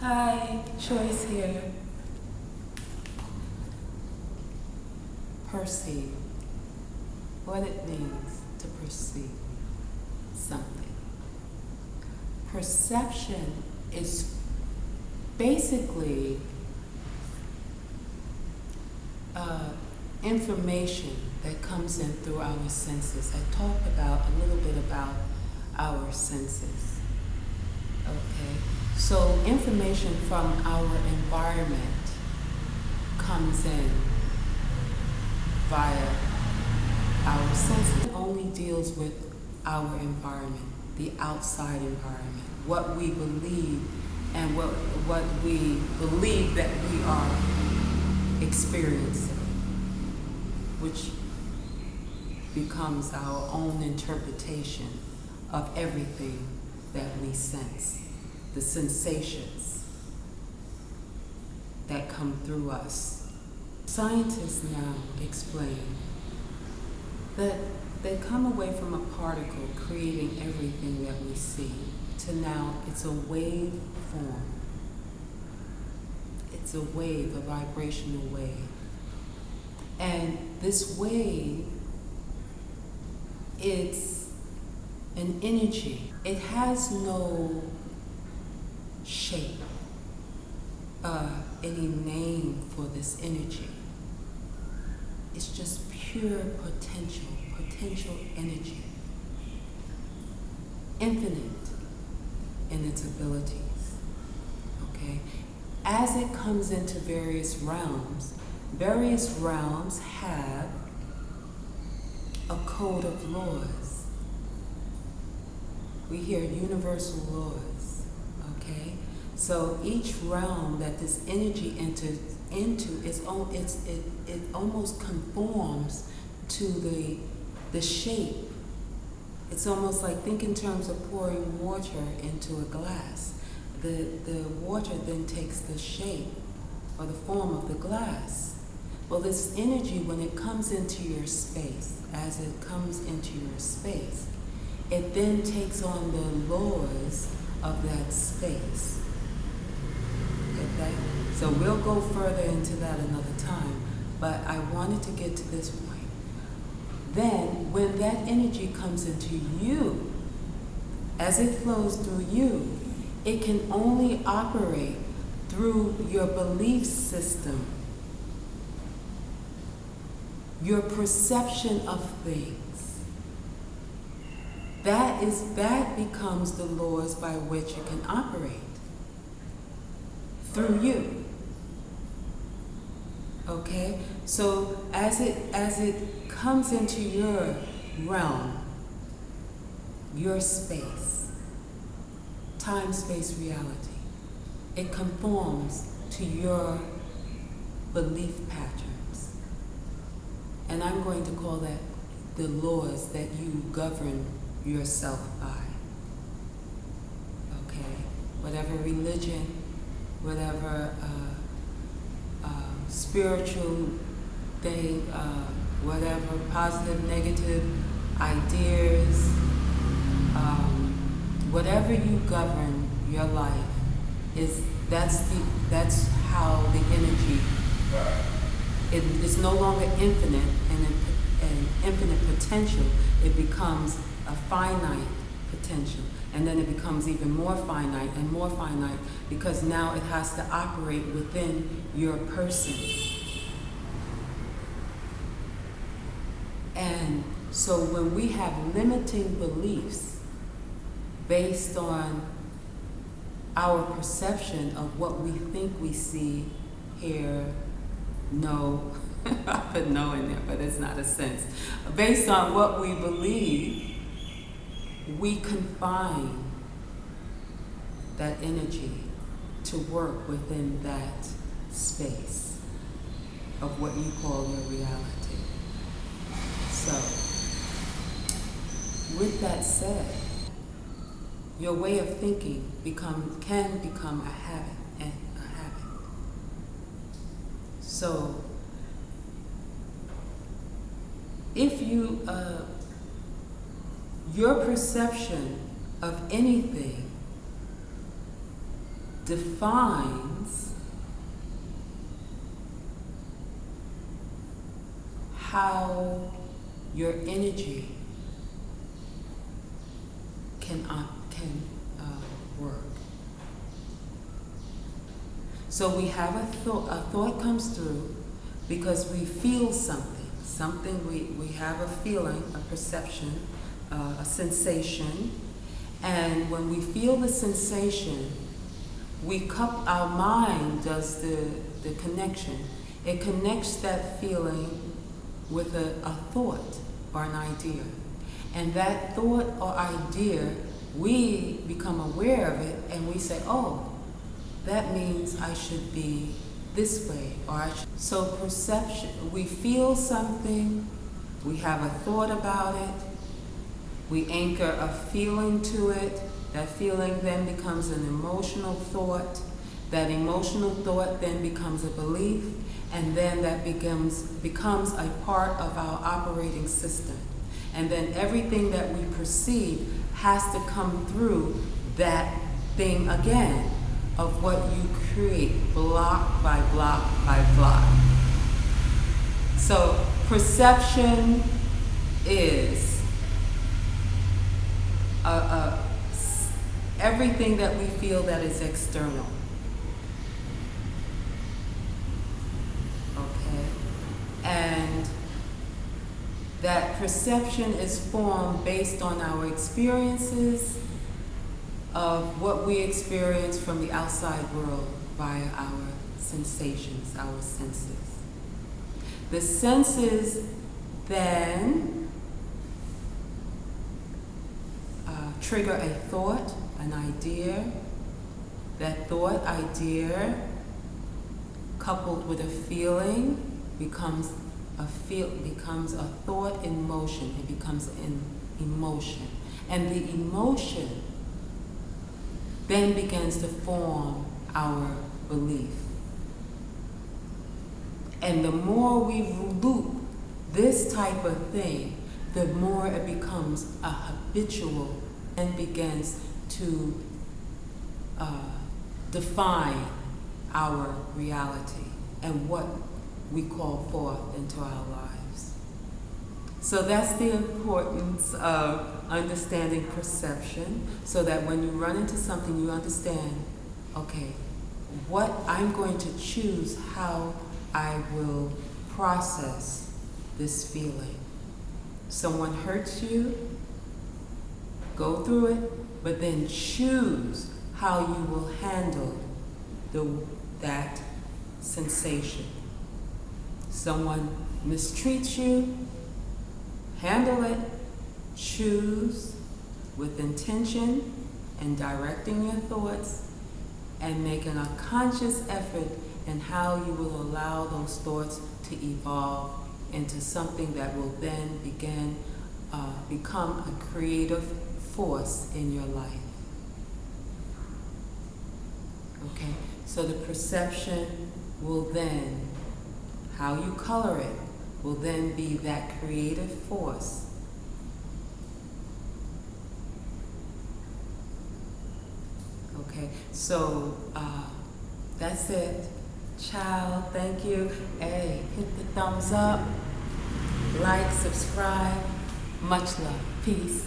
Hi, Choice here. Perceive. What it means to perceive something. Perception is basically information that comes in through our senses. I talked about a little bit about our senses. Okay, so information from our environment comes in via our senses. It only deals with our environment, the outside environment, what we believe and what we believe that we are experiencing, which becomes our own interpretation of everything that we sense, the sensations that come through us. Scientists now explain that they come away from a particle creating everything that we see to now it's a wave form. It's a wave, a vibrational wave. And this wave, it's an energy. It has no shape, any name for this energy. It's just pure potential energy. Infinite in its abilities, okay? As it comes into various realms have a code of laws. We hear universal laws, okay? So each realm that this energy enters into, it almost conforms to the shape. It's almost like, think in terms of pouring water into a glass. The water then takes the shape or the form of the glass. Well, this energy, when it comes into your space, as it comes into your space, it then takes on the laws of that space. Okay? So we'll go further into that another time, but I wanted to get to this point. Then, when that energy comes into you, as it flows through you, it can only operate through your belief system, your perception of things. That becomes the laws by which it can operate through you. Okay? So as it comes into your realm, your space, time, space, reality, it conforms to your belief patterns. And I'm going to call that the laws that you govern yourself by. Okay? Whatever religion, whatever spiritual thing, whatever positive, negative ideas, whatever you govern your life that's how the energy. It's no longer infinite and infinite potential. It becomes a finite potential, and then it becomes even more finite and more finite because now it has to operate within your person. And so when we have limiting beliefs based on our perception of what we think we see, hear, know, I put know in there, but it's not a sense. Based on what we believe, we confine that energy to work within that space of what you call your reality. So, with that said, your way of thinking can become a habit. So, if your perception of anything defines how your energy can work. So we have a thought comes through because we feel something, we have a feeling, a perception, a sensation, and when we feel the sensation, our mind does the connection. It connects that feeling with a thought or an idea. And that thought or idea, we become aware of it and we say, oh, that means I should be this way, or I should. So perception, we feel something, we have a thought about it, we anchor a feeling to it, that feeling then becomes an emotional thought, that emotional thought then becomes a belief, and then that becomes a part of our operating system. And then everything that we perceive has to come through that thing again of what you create block by block by block. So perception is everything that we feel that is external. Okay? And that perception is formed based on our experiences of what we experience from the outside world via our sensations, our senses. The senses then trigger a thought, an idea. That thought, idea, coupled with a feeling, becomes a thought in motion. It becomes an emotion. And the emotion then begins to form our belief. And the more we loop this type of thing, the more it becomes a habitual and begins to define our reality and what we call forth into our lives. So that's the importance of understanding perception, so that when you run into something, you understand, okay, what I'm going to choose, how I will process this feeling. Someone hurts you, go through it, but then choose how you will handle that sensation. Someone mistreats you, handle it, choose with intention and directing your thoughts and making a conscious effort in how you will allow those thoughts to evolve into something that will then become a creative force in your life. Okay, so the perception will then, how you color it, will then be that creative force. Okay, so that's it. Child, thank you. Hey, hit the thumbs up, like, subscribe. Much love. Peace.